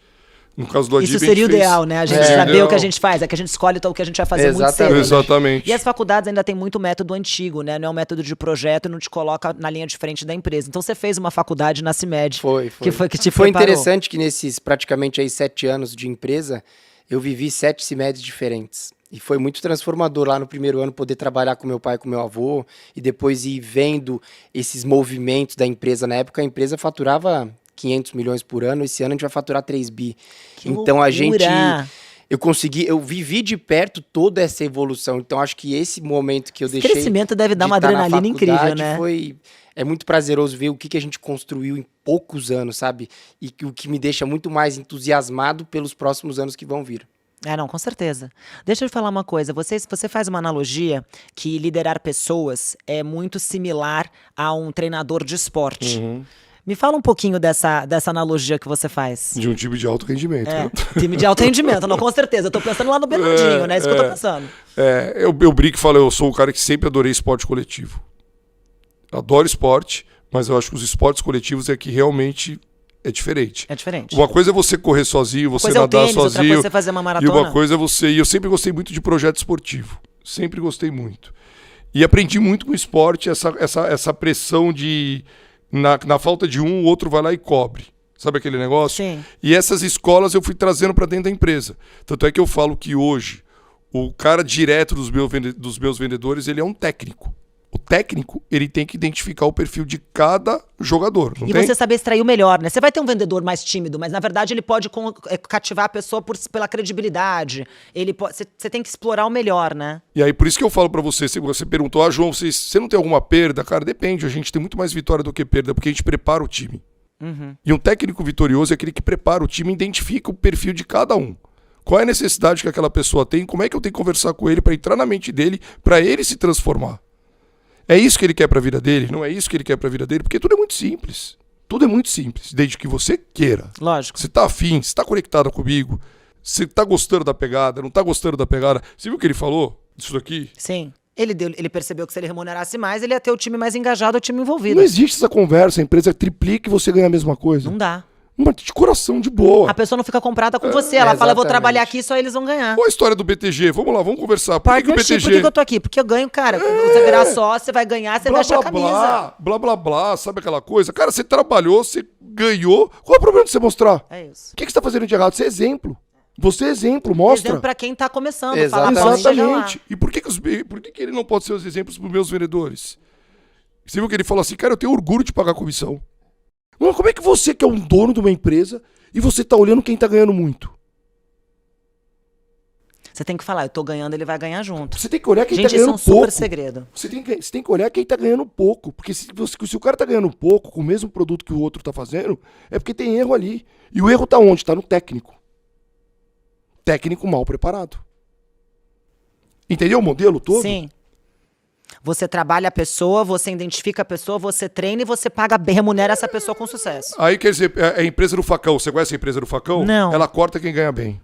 No caso do Adib, Isso seria o ideal, né? A gente saber ideal. o que a gente faz. É que a gente escolhe o que a gente vai fazer muito Exatamente. cedo. né? Exatamente. E as faculdades ainda tem muito método antigo, né? Não é um método de projeto e não te coloca na linha de frente da empresa. Então você fez uma faculdade na CIMED. Foi. Que foi que te Foi preparou. interessante que nesses praticamente aí 7 anos de empresa, eu vivi 7 CIMEDs diferentes. E foi muito transformador lá no primeiro ano poder trabalhar com meu pai e com meu avô e depois ir vendo esses movimentos da empresa. Na época a empresa faturava 500 milhões por ano, esse ano a gente vai faturar 3 bi. Que Então a gente... loucura! Eu vivi de perto toda essa evolução. Então acho que esse momento que eu Esse deixei... crescimento deve dar de uma tá na adrenalina incrível, faculdade né? É muito prazeroso ver o que a gente construiu em poucos anos, sabe? E o que me deixa muito mais entusiasmado pelos próximos anos que vão vir. Não, com certeza. Deixa eu te falar uma coisa. Você faz uma analogia que liderar pessoas é muito similar a um treinador de esporte. Me fala um pouquinho dessa analogia que você faz. De um time de alto rendimento. Né? Time de alto rendimento, não, com certeza. Eu tô pensando lá no Bernardinho, né? Isso que eu tô pensando. Eu brinco e falo, eu sou o cara que sempre adorei esporte coletivo. Adoro esporte, mas eu acho que os esportes coletivos é que realmente é diferente. É diferente. Uma coisa é você correr sozinho, você Coisa é o nadar tênis, outra sozinho. coisa é você fazer uma E maratona. uma coisa é você... E eu sempre gostei muito de projeto esportivo. Sempre gostei muito. E aprendi muito com o esporte essa pressão de... Na falta de um, o outro vai lá e cobre. Sabe aquele negócio? Sim. E essas escolas eu fui trazendo para dentro da empresa. Tanto é que eu falo que hoje o cara direto dos meus vendedores, ele é um técnico. O técnico, ele tem que identificar o perfil de cada jogador, não E tem? você saber extrair o melhor, né? Você vai ter um vendedor mais tímido, mas na verdade ele pode cativar a pessoa pela credibilidade. Você tem que explorar o melhor, né? E aí, por isso que eu falo pra você, se você perguntou, João, você não tem alguma perda? Cara, depende, a gente tem muito mais vitória do que perda, porque a gente prepara o time. E um técnico vitorioso é aquele que prepara o time e identifica o perfil de cada um. Qual é a necessidade que aquela pessoa tem, como é que eu tenho que conversar com ele pra entrar na mente dele, pra ele se transformar. É isso que ele quer pra vida dele? Não é isso que ele quer pra vida dele? Porque tudo é muito simples. Tudo é muito simples, desde que você queira. Lógico. Você tá afim, você tá conectado comigo, você tá gostando da pegada, não tá gostando da pegada. Você viu o que ele falou disso daqui? Sim. Ele percebeu que se ele remunerasse mais, ele ia ter o time mais engajado, o time envolvido. Não existe essa conversa, a empresa triplica e você ganha a mesma coisa. Não dá. Mas de coração, de boa. A pessoa não fica comprada com você. Ela fala, eu vou exatamente. trabalhar aqui, só eles vão ganhar. Qual a história do BTG? Vamos lá, vamos conversar. Por que o Partnership, BTG... por que eu tô aqui? Porque eu ganho, cara. Você virar sócio, você vai ganhar, você blá, veste a blá, camisa. blá, blá, blá, sabe aquela coisa? Cara, você trabalhou, você ganhou. Qual é o problema de você mostrar? É isso. O que você tá fazendo de errado? Você é exemplo. Você é exemplo, mostra. Exemplo pra quem tá começando. Exatamente. Fala, chega lá. Exatamente. E por que ele não pode ser os exemplos pros meus vendedores? Você viu que ele falou assim, cara, eu tenho orgulho de pagar comissão. Mas como é que você, que é um dono de uma empresa, e você tá olhando quem tá ganhando muito? Você tem que falar, eu tô ganhando, ele vai ganhar junto. Você tem que olhar quem Gente, tá esse é ganhando um super pouco. segredo. Você tem que olhar quem tá ganhando pouco. Porque se o cara tá ganhando pouco com o mesmo produto que o outro tá fazendo, é porque tem erro ali. E o erro tá onde? Tá no técnico. Técnico mal preparado. Entendeu o modelo todo? Sim. Você trabalha a pessoa, você identifica a pessoa, você treina e você paga bem, remunera essa pessoa com sucesso. Aí quer dizer, é a empresa do facão. Você conhece a empresa do facão? Não. Ela corta quem ganha bem.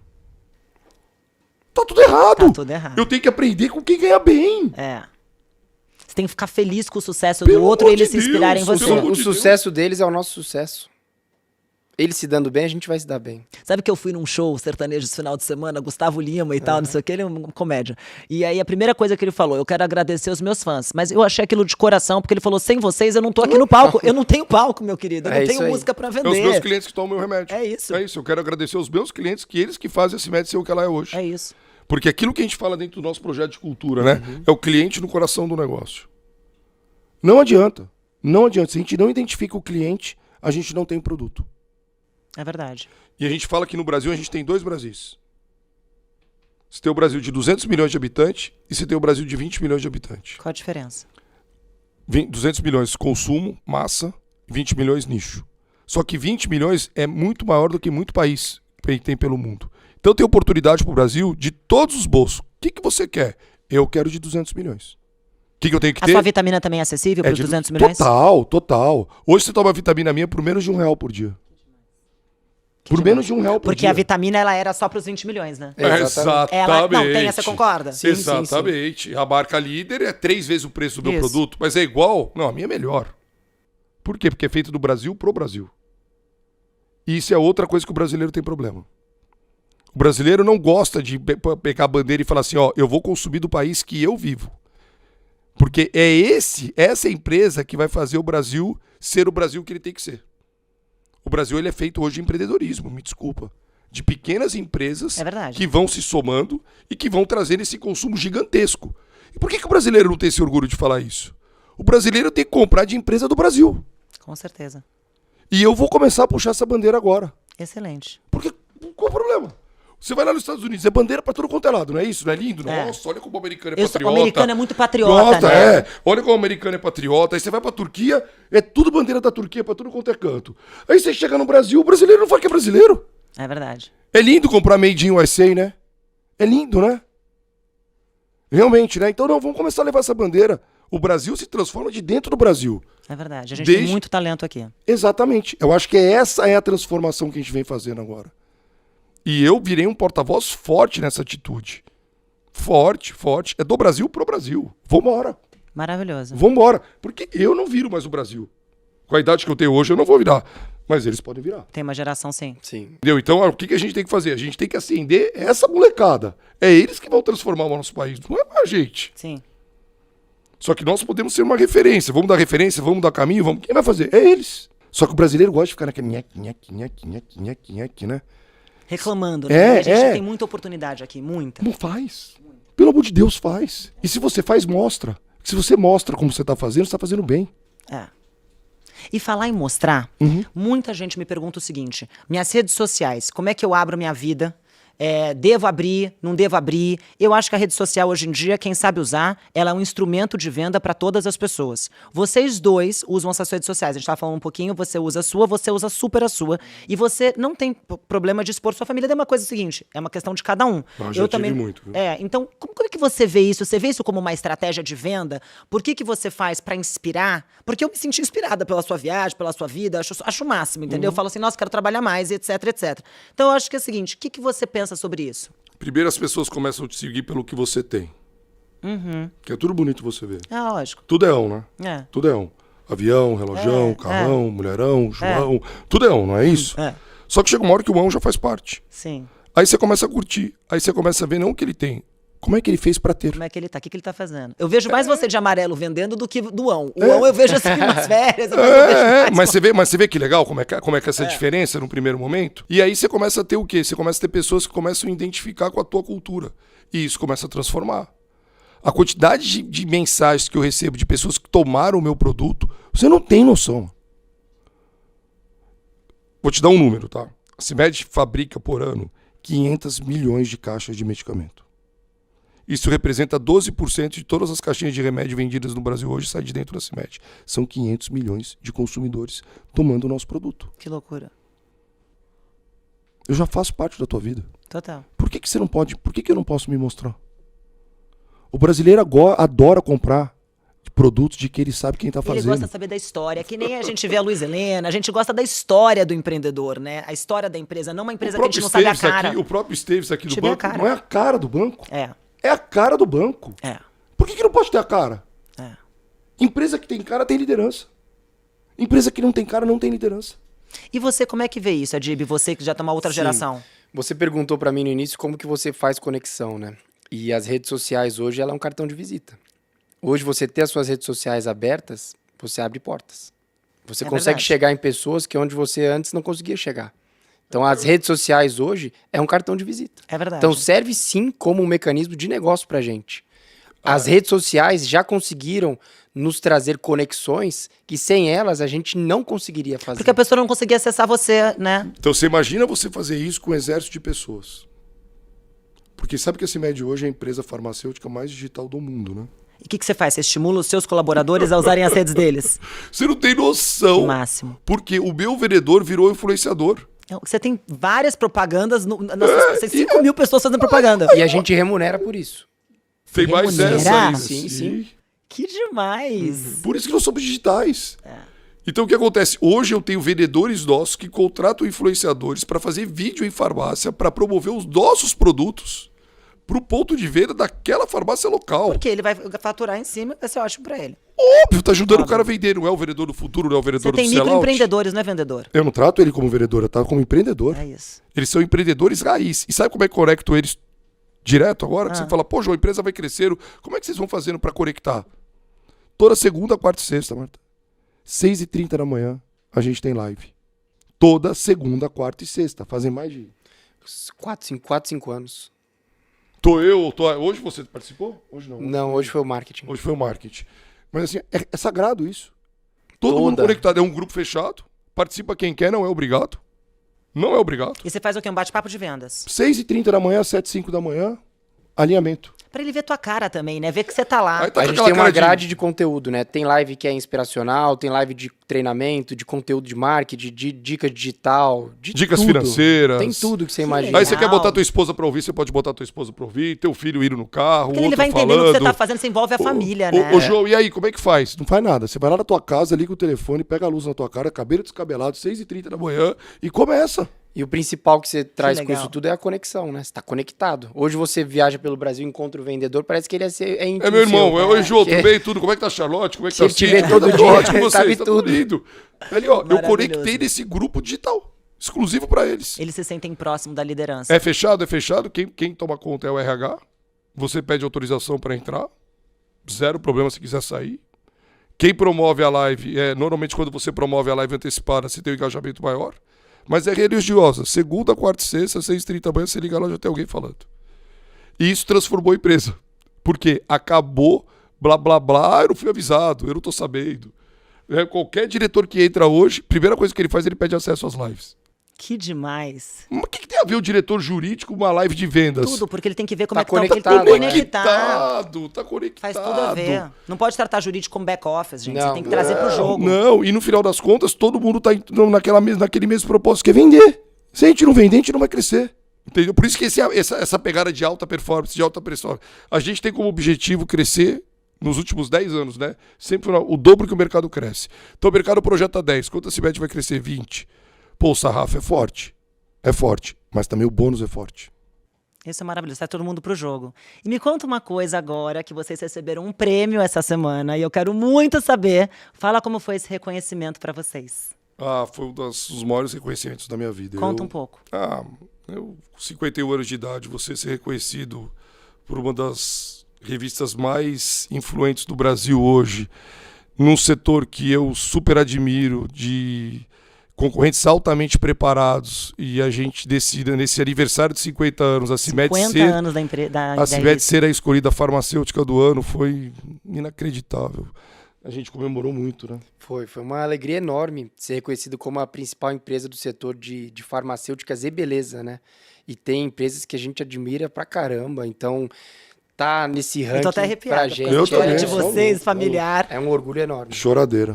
Tá tudo errado. Tá tudo errado. Eu tenho que aprender com quem ganha bem. É. Você tem que ficar feliz com o sucesso Pelo do outro e amor eles de se inspirarem em Deus, você. pelo amor O de sucesso deles é o nosso sucesso. Eles se dando bem, a gente vai se dar bem. Sabe que eu fui num show sertanejo esse final de semana, Gustavo Lima e tal, não sei o que, ele é uma comédia. E aí a primeira coisa que ele falou, eu quero agradecer os meus fãs. Mas eu achei aquilo de coração, porque ele falou, sem vocês eu não tô aqui no palco. Eu não tenho palco, meu querido. Eu É não isso tenho aí. música pra É os vender. meus clientes que tomam meu remédio. É isso. É isso. Eu quero agradecer aos meus clientes, que eles que fazem esse médico ser o que ela é hoje. É isso. Porque aquilo que a gente fala dentro do nosso projeto de cultura, né? É o cliente no coração do negócio. Não adianta. Não adianta. Se a gente não identifica o cliente, a gente não tem produto. É verdade. E a gente fala que no Brasil a gente tem dois Brasis. Você tem o Brasil de 200 milhões de habitantes e você tem o Brasil de 20 milhões de habitantes. Qual a diferença? 200 milhões consumo, massa, 20 milhões nicho. Só que 20 milhões é muito maior do que muito país que tem pelo mundo. Então tem oportunidade para o Brasil de todos os bolsos. O que você quer? Eu quero de 200 milhões. O que eu tenho que A ter? sua vitamina também é acessível para os 200 milhões? Total, total. Hoje você toma vitamina minha por menos de R$1 por dia. Por menos de R$1 por Porque dia. a vitamina, ela era só pros 20 milhões, né? Exatamente. Ela, não, tem, você concorda? Sim, Exatamente. A marca líder é 3 vezes o preço do meu Isso. produto, mas é igual? Não, a minha é melhor. Por quê? Porque é feito do Brasil pro Brasil. E isso é outra coisa que o brasileiro tem problema. O brasileiro não gosta de pegar a bandeira e falar assim, ó, eu vou consumir do país que eu vivo. Porque é essa empresa que vai fazer o Brasil ser o Brasil que ele tem que ser. O Brasil ele é feito hoje de empreendedorismo, me desculpa. De pequenas empresas É verdade. que vão se somando e que vão trazendo esse consumo gigantesco. E por que o brasileiro não tem esse orgulho de falar isso? O brasileiro tem que comprar de empresa do Brasil. Com certeza. E eu vou começar a puxar essa bandeira agora. Excelente. Porque qual o problema? Você vai lá nos Estados Unidos, é bandeira pra todo quanto é lado, não é isso? Não é lindo? É. Nossa, olha como o americano é O patriota. americano é muito patriota, Nossa, né? é. Olha como o americano é patriota. Aí você vai pra Turquia, é tudo bandeira da Turquia pra tudo quanto é canto. Aí você chega no Brasil, o brasileiro não fala que é brasileiro. É verdade. É lindo comprar Made in USA, né? É lindo, né? Realmente, né? Então não, vamos começar a levar essa bandeira. O Brasil se transforma de dentro do Brasil. É verdade. A gente Desde- tem muito talento aqui. Exatamente. Eu acho que essa é a transformação que a gente vem fazendo agora. E eu virei um porta-voz forte nessa atitude. Forte, forte. É do Brasil pro Brasil. Vambora. Maravilhoso. Vambora. Porque eu não viro mais o Brasil. Com a idade que eu tenho hoje, eu não vou virar. Mas eles podem virar. Tem uma geração, sim. Sim. Entendeu? Então, o que a gente tem que fazer? A gente tem que acender essa molecada. É eles que vão transformar o nosso país. Não é a gente. Sim. Só que nós podemos ser uma referência. Vamos dar referência, vamos dar caminho, vamos. Quem vai fazer? É eles. Só que o brasileiro gosta de ficar naquele nheque, né? Reclamando, É, né? A gente é. tem muita oportunidade aqui, muita. Não faz. Pelo amor de Deus, faz. E se você faz, mostra. Se você mostra como você está fazendo bem. É. E falar em mostrar, muita gente me pergunta o seguinte: minhas redes sociais, como é que eu abro minha vida? Devo abrir, não devo abrir? Eu acho que a rede social hoje em dia, quem sabe usar, ela é um instrumento de venda para todas as pessoas. Vocês dois usam essas redes sociais. A gente estava falando um pouquinho, você usa a sua, você usa super a sua. E você não tem problema de expor sua família. É uma coisa seguinte, é uma questão de cada um. Já tive muito. Viu? Então, como é que você vê isso? Você vê isso como uma estratégia de venda? Por que você faz para inspirar? Porque eu me senti inspirada pela sua viagem, pela sua vida. Acho o máximo, entendeu? Eu falo assim, nossa, quero trabalhar mais, etc, etc. Então, eu acho que é o seguinte, o que você pensa sobre isso? Primeiro as pessoas começam a te seguir pelo que você tem. Que é tudo bonito você ver. É lógico. Tudo é um, né? É. Tudo é um. Avião, relojão, carrão, mulherão, João. Tudo é um, não é isso? Só que chega uma hora que o ão já faz parte. Sim. Aí você começa a curtir. Aí você começa a ver não o que ele tem. Como é que ele fez pra ter? Como é que ele tá? O que ele tá fazendo? Eu vejo mais você de amarelo vendendo do que do ão. O ão eu vejo assim nas férias. Mas você vê que legal como é que é essa diferença no primeiro momento? E aí você começa a ter o quê? Você começa a ter pessoas que começam a identificar com a tua cultura. E isso começa a transformar. A quantidade de mensagens que eu recebo de pessoas que tomaram o meu produto, você não tem noção. Vou te dar um número, tá? A CIMED fabrica por ano 500 milhões de caixas de medicamento. Isso representa 12% de todas as caixinhas de remédio vendidas no Brasil hoje saem de dentro da CIMED. São 500 milhões de consumidores tomando o nosso produto. Que loucura. Eu já faço parte da tua vida. Total. Por que você não pode? Por que eu não posso me mostrar? O brasileiro adora comprar produtos de que ele sabe quem está fazendo. Ele gosta de saber da história, que nem a gente vê a Luiz Helena, a gente gosta da história do empreendedor, né? A história da empresa, não uma empresa que a gente não sabe a cara. O próprio Esteves aqui do Deixa eu ver a banco cara. não é a cara do banco. É a cara do banco. É. Por que não pode ter a cara? É. Empresa que tem cara tem liderança. Empresa que não tem cara não tem liderança. E você, como é que vê isso, Adib? Você que já tá uma outra geração. Você perguntou pra mim no início como que você faz conexão, né? E as redes sociais hoje, ela é um cartão de visita. Hoje você ter as suas redes sociais abertas, você abre portas. Você consegue verdade. chegar em pessoas que onde você antes não conseguia chegar. Então as redes sociais hoje é um cartão de visita. É verdade. Então serve sim como um mecanismo de negócio pra gente. As redes sociais já conseguiram nos trazer conexões que sem elas a gente não conseguiria fazer. Porque a pessoa não conseguia acessar você, né? Então você imagina você fazer isso com um exército de pessoas. Porque sabe que a CIMED hoje é a empresa farmacêutica mais digital do mundo, né? E o que você faz? Você estimula os seus colaboradores a usarem as redes deles? Você não tem noção. O máximo. Porque o meu vendedor virou influenciador. Você tem várias propagandas, você tem 5 mil pessoas fazendo propaganda. E a gente remunera por isso. Tem mais Remunera? essa ainda. Sim. Que demais. Por isso que nós somos digitais. Então o que acontece? Hoje eu tenho vendedores nossos que contratam influenciadores para fazer vídeo em farmácia, para promover os nossos produtos para o ponto de venda daquela farmácia local. Porque ele vai faturar em cima, vai ser ótimo pra ele. Óbvio, tá ajudando o cara a vender. Não é o vendedor do futuro, não é o vendedor Você do tem sellout. microempreendedores, não é vendedor? Eu não trato ele como vendedor, eu trato como empreendedor. É isso. Eles são empreendedores raiz. E sabe como é que conecto eles direto agora? Que você fala, pô, João, a empresa vai crescer. Como é que vocês vão fazendo para conectar? Toda segunda, quarta e sexta, Marta. 6h30 da manhã, a gente tem live. Toda segunda, quarta e sexta. Fazem mais de... 4, 5 anos. Hoje você participou? Hoje não. Não, hoje foi o marketing. Hoje foi o marketing. Mas assim, é sagrado isso. Todo mundo conectado. É um grupo fechado. Participa quem quer, não é obrigado. Não é obrigado. E você faz o quê? Um bate-papo de vendas. 6h30 da manhã, 7h05 da manhã, alinhamento. Pra ele ver tua cara também, né? Ver que você tá lá. Aí tá A com gente aquela tem uma cara de- grade de conteúdo, né? Tem live que é inspiracional, tem live de treinamento, de conteúdo de marketing, de dica digital, de Dicas tudo. financeiras. Tem tudo que você imagina. legal. Aí você quer botar tua esposa pra ouvir, você pode botar tua esposa pra ouvir, teu filho ir no carro, Porque o ele outro vai entendendo falando. o que você tá fazendo, você envolve a família, né? Ô, João, e aí, como é que faz? Não faz nada. Você vai lá na tua casa, liga o telefone, pega a luz na tua cara, cabelo descabelado, 6h30 da manhã e começa. E o principal que você traz com legal. isso tudo é a conexão, né? Você tá conectado. Hoje você viaja pelo Brasil, encontra o vendedor, parece que ele é íntimo É meu irmão, seu. oi, João, tudo Que- bem? Tudo? Como é que tá a Charlotte? Como é que Se tá ele te vê Cid? todo Tudo dia, ótimo, ele vocês, sabe tá tudo. lindo. Ali, ó, eu Maravilhoso. conectei nesse grupo digital, exclusivo pra eles. Eles se sentem próximo da liderança. É fechado, é fechado. Quem toma conta é o RH. Você pede autorização pra entrar. Zero problema se quiser sair. Quem promove a live, normalmente quando você promove a live antecipada, você tem um engajamento maior. Mas é religiosa. Segunda, quarta e sexta, 6h30 da manhã, você liga lá, já tem alguém falando. E isso transformou a empresa. Porque acabou blá, blá, blá. Eu não fui avisado, eu não tô sabendo. Qualquer diretor que entra hoje, primeira coisa que ele faz, ele pede acesso às lives. Que demais. Mas o que tem a ver o diretor jurídico com uma live de vendas? Tudo, porque ele tem que ver como Tá é que tá, ele tem que conectado, conectar. Tá conectado. Faz tudo a ver. Não pode tratar jurídico como back-office, gente. Você Não, tem que trazer pro jogo. Não, e no final das contas, todo mundo tá naquele mesmo propósito, que é vender. Se a gente não vender, a gente não vai crescer. Entendeu? Por isso que essa pegada de alta performance, de alta pressão, a gente tem como objetivo crescer nos últimos 10 anos, né? Sempre o dobro que o mercado cresce. Então o mercado projeta 10. Quanto a Cimete vai crescer? 20. Pô, o sarrafo é forte. É forte. Mas também o bônus é forte. Isso é maravilhoso, sai todo mundo pro jogo. E me conta uma coisa agora, que vocês receberam um prêmio essa semana, e eu quero muito saber. Fala como foi esse reconhecimento pra vocês. Foi um dos maiores reconhecimentos da minha vida. Conta um pouco. Eu, com 51 anos de idade, você ser reconhecido por uma das revistas mais influentes do Brasil hoje, num setor que eu super admiro, de concorrentes altamente preparados, e a gente decida, nesse aniversário de 50 anos, a Cimete 50 anos da empresa. a Cimete ser a escolhida farmacêutica do ano foi inacreditável. A gente comemorou muito, né? Foi uma alegria enorme ser reconhecido como a principal empresa do setor de farmacêuticas e beleza, né? E tem empresas que a gente admira pra caramba, então tá nesse ranking tô até arrepiada, pra gente. a história de também. vocês, familiar. É um orgulho enorme. Choradeira.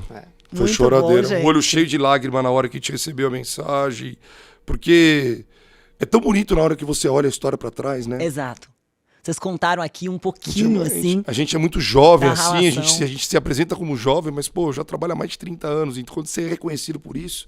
Foi Muito choradeira. bom, gente. Um olho cheio de lágrima na hora que a gente recebeu a mensagem. Porque é tão bonito na hora que você olha a história pra trás, né? Exato. Vocês contaram aqui um pouquinho, assim. A gente é muito jovem, da assim, a relação. gente se apresenta como jovem, mas, pô, já trabalha há mais de 30 anos. Então, quando você é reconhecido por isso,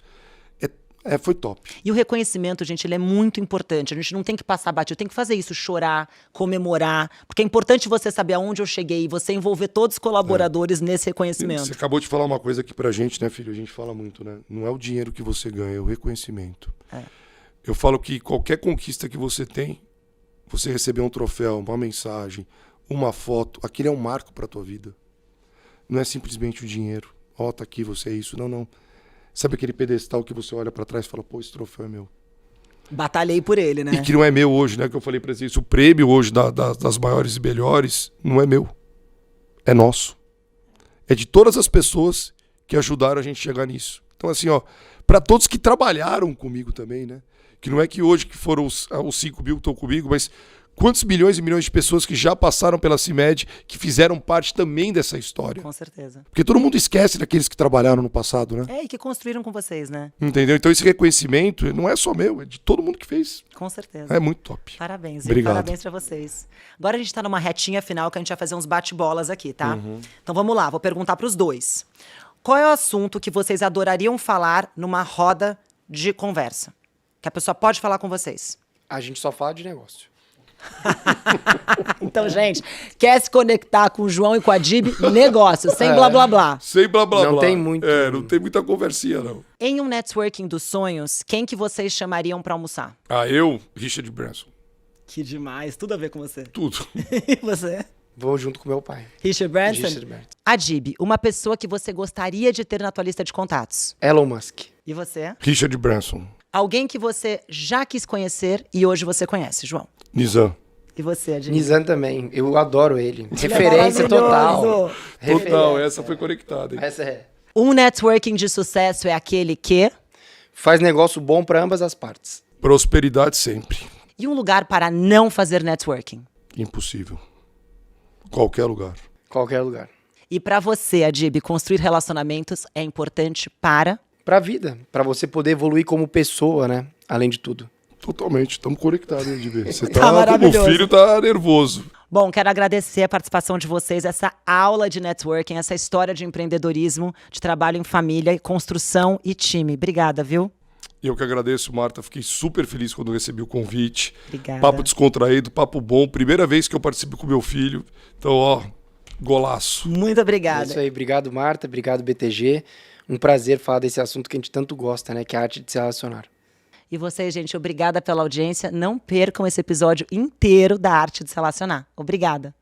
foi top. E o reconhecimento, gente, ele é muito importante. A gente não tem que passar batido, tem que fazer isso, chorar, comemorar. Porque é importante você saber aonde eu cheguei e você envolver todos os colaboradores nesse reconhecimento. Você acabou de falar uma coisa aqui pra gente, né, filho? A gente fala muito, né? Não é o dinheiro que você ganha, é o reconhecimento. Eu falo que qualquer conquista que você tem, você receber um troféu, uma mensagem, uma foto, aquilo é um marco pra tua vida. Não é simplesmente o dinheiro. Tá aqui, você é isso. Não. Sabe aquele pedestal que você olha pra trás e fala, pô, esse troféu é meu. Batalhei por ele, né? E que não é meu hoje, né? Que eu falei pra vocês, o prêmio hoje das maiores e melhores não é meu. É nosso. É de todas as pessoas que ajudaram a gente a chegar nisso. Então, assim, pra todos que trabalharam comigo também, né? Que não é que hoje que foram os 5 mil que estão comigo, mas quantos milhões e milhões de pessoas que já passaram pela CIMED, que fizeram parte também dessa história. Com certeza. Porque todo mundo esquece daqueles que trabalharam no passado, né? E que construíram com vocês, né? Entendeu? Então esse reconhecimento não é só meu, é de todo mundo que fez. Com certeza. É muito top. Parabéns, Obrigado. Parabéns pra vocês. Agora a gente tá numa retinha final que a gente vai fazer uns bate-bolas aqui, tá? Então vamos lá, vou perguntar pros dois. Qual é o assunto que vocês adorariam falar numa roda de conversa? Que a pessoa pode falar com vocês. A gente só fala de negócio. Então, gente, quer se conectar com o João e com a Dib? Negócio, sem blá blá blá. Sem blá blá Não blá. tem muito- Não tem muita conversinha, não. Em um networking dos sonhos, quem que vocês chamariam pra almoçar? Richard Branson. Que demais, tudo a ver com você. Tudo. E você? Vou junto com meu pai. Richard Branson? Richard Branson. Adib, uma pessoa que você gostaria de ter na tua lista de contatos. Elon Musk. E você? Richard Branson. Alguém que você já quis conhecer e hoje você conhece, João. Nizam. E você, Adib? Nizam também. Eu adoro ele. Ele é Referência total. maravilhoso. Total, essa foi conectada. Hein? Essa é. Um networking de sucesso é aquele que... Faz negócio bom para ambas as partes. Prosperidade sempre. E um lugar para não fazer networking. Impossível. Qualquer lugar. Qualquer lugar. E pra você, Adib, construir relacionamentos é importante para... Pra vida. Pra você poder evoluir como pessoa, né? Além de tudo. Totalmente. Estamos conectados, hein, Dib? Você Tá tá como o maravilhoso. filho tá nervoso. Bom, quero agradecer a participação de vocês, essa aula de networking, essa história de empreendedorismo, de trabalho em família, construção e time. Obrigada, viu? Eu que agradeço, Marta. Fiquei super feliz quando recebi o convite. Obrigada. Papo descontraído, papo bom. Primeira vez que eu participo com meu filho. Então, golaço. Muito É obrigada. isso aí. Obrigado, Marta. Obrigado, BTG. Um prazer falar desse assunto que a gente tanto gosta, né? Que é a arte de se relacionar. E vocês, gente, obrigada pela audiência. Não percam esse episódio inteiro da Arte de se Relacionar. Obrigada.